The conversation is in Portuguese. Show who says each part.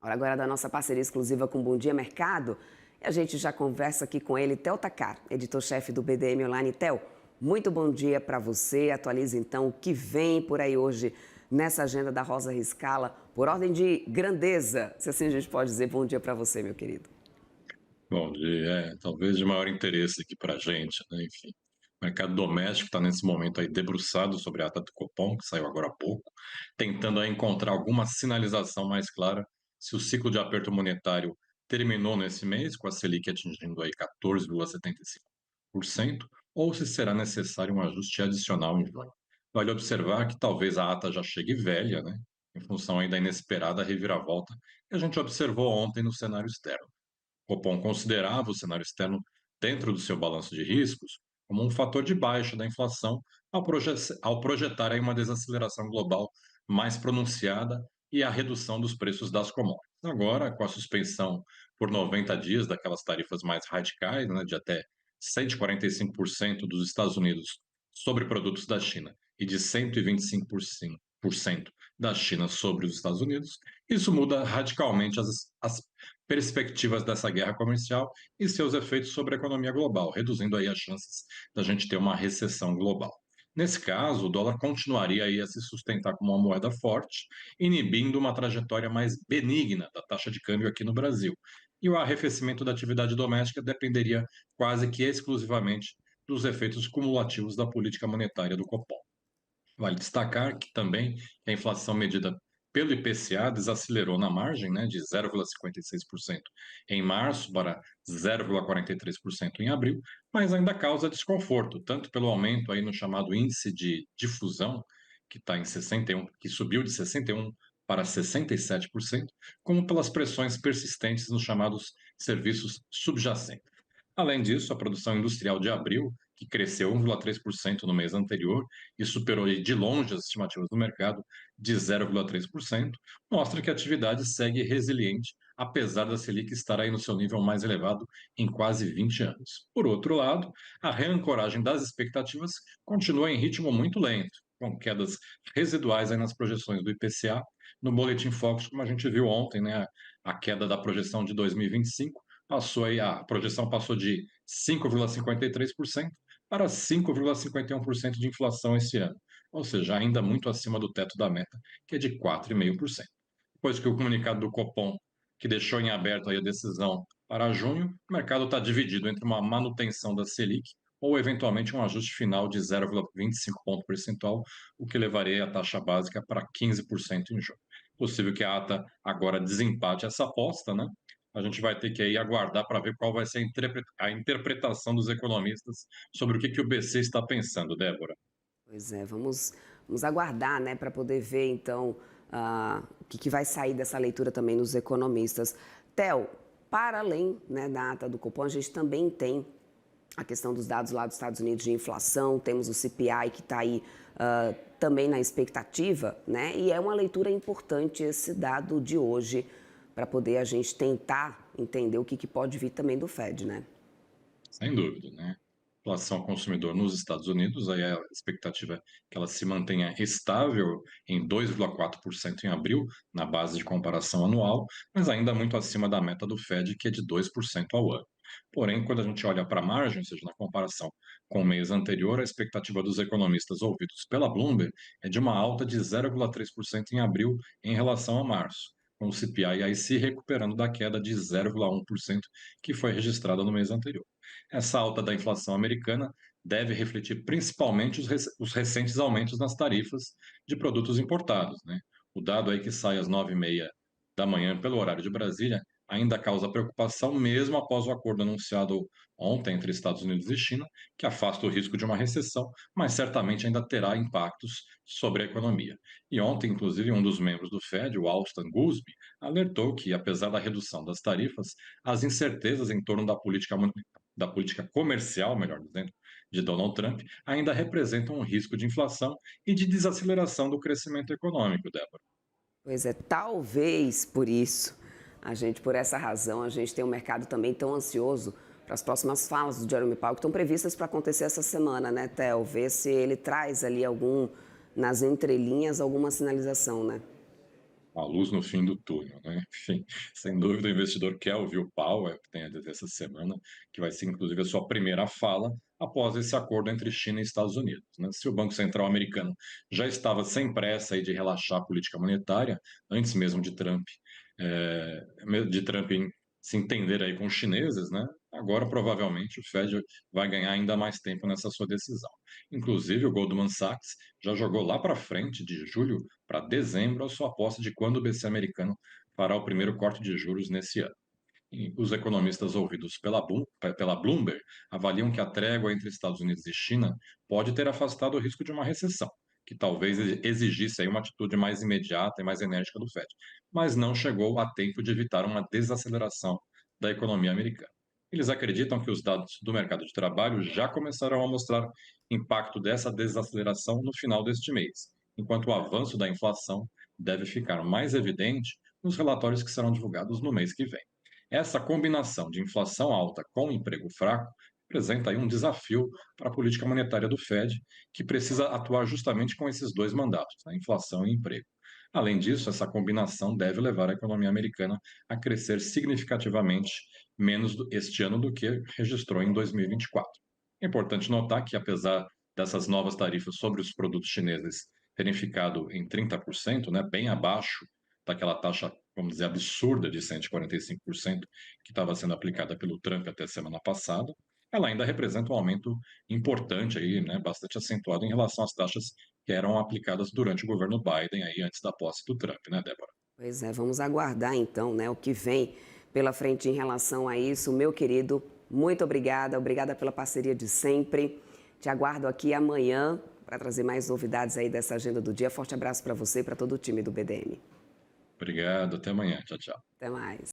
Speaker 1: Hora agora da nossa parceria exclusiva com Bom Dia Mercado. E a gente já conversa aqui com ele, Theo Takar, editor-chefe do BDM Online. Theo, muito bom dia para você. Atualize então o que vem por aí hoje nessa agenda da Rosa Riscala, por ordem de grandeza, se assim a gente pode dizer. Bom dia para você, meu querido.
Speaker 2: Bom dia, talvez de maior interesse aqui para a gente, né? Enfim, o mercado doméstico está nesse momento aí debruçado sobre a ata do Copom, que saiu agora há pouco, tentando aí encontrar alguma sinalização mais clara se o ciclo de aperto monetário terminou nesse mês, com a Selic atingindo aí 14,75%, ou se será necessário um ajuste adicional em junho. Vale observar que talvez a ata já chegue velha, né? Em função aí da inesperada reviravolta que a gente observou ontem no cenário externo. Copom considerava o cenário externo dentro do seu balanço de riscos como um fator de baixa da inflação ao projetar aí uma desaceleração global mais pronunciada e a redução dos preços das commodities. Agora, com a suspensão por 90 dias daquelas tarifas mais radicais, né, de até 145% dos Estados Unidos sobre produtos da China e de 125% da China sobre os Estados Unidos, isso muda radicalmente as perspectivas dessa guerra comercial e seus efeitos sobre a economia global, reduzindo aí as chances da gente ter uma recessão global. Nesse caso, o dólar continuaria aí a se sustentar como uma moeda forte, inibindo uma trajetória mais benigna da taxa de câmbio aqui no Brasil. E o arrefecimento da atividade doméstica dependeria quase que exclusivamente dos efeitos cumulativos da política monetária do Copom. Vale destacar que também a inflação medida pelo IPCA desacelerou na margem, né, de 0,56% em março para 0,43% em abril, mas ainda causa desconforto, tanto pelo aumento aí no chamado índice de difusão, que está em 61, que subiu de 61 para 67%, como pelas pressões persistentes nos chamados serviços subjacentes. Além disso, a produção industrial de abril, que cresceu 1,3% no mês anterior e superou de longe as estimativas do mercado de 0,3%, mostra que a atividade segue resiliente, apesar da Selic estar aí no seu nível mais elevado em quase 20 anos. Por outro lado, a reancoragem das expectativas continua em ritmo muito lento, com quedas residuais aí nas projeções do IPCA. No Boletim Focus, como a gente viu ontem, né, a queda da projeção de 2025 passou aí, a projeção passou de 5,53% para 5,51% de inflação esse ano, ou seja, ainda muito acima do teto da meta, que é de 4,5%. Depois que o comunicado do Copom, que deixou em aberto aí a decisão para junho, o mercado está dividido entre uma manutenção da Selic ou eventualmente um ajuste final de 0,25 ponto percentual, o que levaria a taxa básica para 15% em junho. Possível que a ata agora desempate essa aposta, né? A gente vai ter que aí aguardar para ver qual vai ser a interpretação dos economistas sobre o que o BC está pensando, Débora.
Speaker 1: Pois é, vamos aguardar, né, para poder ver então o que vai sair dessa leitura também nos economistas. Theo, para além, né, da ata do Copom, a gente também tem a questão dos dados lá dos Estados Unidos de inflação, temos o CPI que está aí também na expectativa, né? E é uma leitura importante esse dado de hoje para poder a gente tentar entender o que pode vir também do Fed, né?
Speaker 2: Sem dúvida, né? Inflação ao consumidor nos Estados Unidos, aí a expectativa é que ela se mantenha estável em 2,4% em abril, na base de comparação anual, mas ainda muito acima da meta do Fed, que é de 2% ao ano. Porém, quando a gente olha para a margem, ou seja, na comparação com o mês anterior, a expectativa dos economistas ouvidos pela Bloomberg é de uma alta de 0,3% em abril em relação a março, com o CPI aí se recuperando da queda de 0,1% que foi registrada no mês anterior. Essa alta da inflação americana deve refletir principalmente os recentes aumentos nas tarifas de produtos importados, né? O dado aí que sai às 9h30 da manhã pelo horário de Brasília ainda causa preocupação mesmo após o acordo anunciado ontem entre Estados Unidos e China, que afasta o risco de uma recessão, mas certamente ainda terá impactos sobre a economia. E ontem, inclusive, um dos membros do Fed, o Alston Goolsbee, alertou que, apesar da redução das tarifas, as incertezas em torno da política comercial, melhor dizendo, de Donald Trump, ainda representam um risco de inflação e de desaceleração do crescimento econômico, Débora.
Speaker 1: Pois é, talvez por isso, por essa razão, a gente tem um mercado também tão ansioso para as próximas falas do Jerome Powell, que estão previstas para acontecer essa semana, né, Theo? Ver se ele traz ali nas entrelinhas, alguma sinalização, né?
Speaker 2: a luz no fim do túnel, né? Enfim, sem dúvida o investidor quer ouvir o Powell, que tem a dizer essa semana, que vai ser inclusive a sua primeira fala após esse acordo entre China e Estados Unidos, né? Se o Banco Central americano já estava sem pressa aí de relaxar a política monetária, antes mesmo de Trump se entender aí com os chineses, né? Agora provavelmente o Fed vai ganhar ainda mais tempo nessa sua decisão. Inclusive o Goldman Sachs já jogou lá para frente de julho para dezembro a sua aposta de quando o BC americano fará o primeiro corte de juros nesse ano. E os economistas ouvidos pela Bloomberg avaliam que a trégua entre Estados Unidos e China pode ter afastado o risco de uma recessão, que talvez exigisse aí uma atitude mais imediata e mais enérgica do Fed, mas não chegou a tempo de evitar uma desaceleração da economia americana. Eles acreditam que os dados do mercado de trabalho já começarão a mostrar impacto dessa desaceleração no final deste mês, enquanto o avanço da inflação deve ficar mais evidente nos relatórios que serão divulgados no mês que vem. Essa combinação de inflação alta com emprego fraco representa aí um desafio para a política monetária do Fed, que precisa atuar justamente com esses dois mandatos, a inflação e emprego. Além disso, essa combinação deve levar a economia americana a crescer significativamente menos este ano do que registrou em 2024. É importante notar que, apesar dessas novas tarifas sobre os produtos chineses terem ficado em 30%, né, bem abaixo daquela taxa, vamos dizer, absurda de 145% que estava sendo aplicada pelo Trump até a semana passada, ela ainda representa um aumento importante aí, né, bastante acentuado em relação às taxas que eram aplicadas durante o governo Biden aí antes da posse do Trump, né, Débora?
Speaker 1: Pois é, vamos aguardar então, né, o que vem pela frente em relação a isso. Meu querido, muito obrigada, obrigada pela parceria de sempre. Te aguardo aqui amanhã para trazer mais novidades aí dessa agenda do dia. Forte abraço para você e para todo o time do BDM.
Speaker 2: Obrigado, até amanhã. Tchau, tchau.
Speaker 1: Até mais.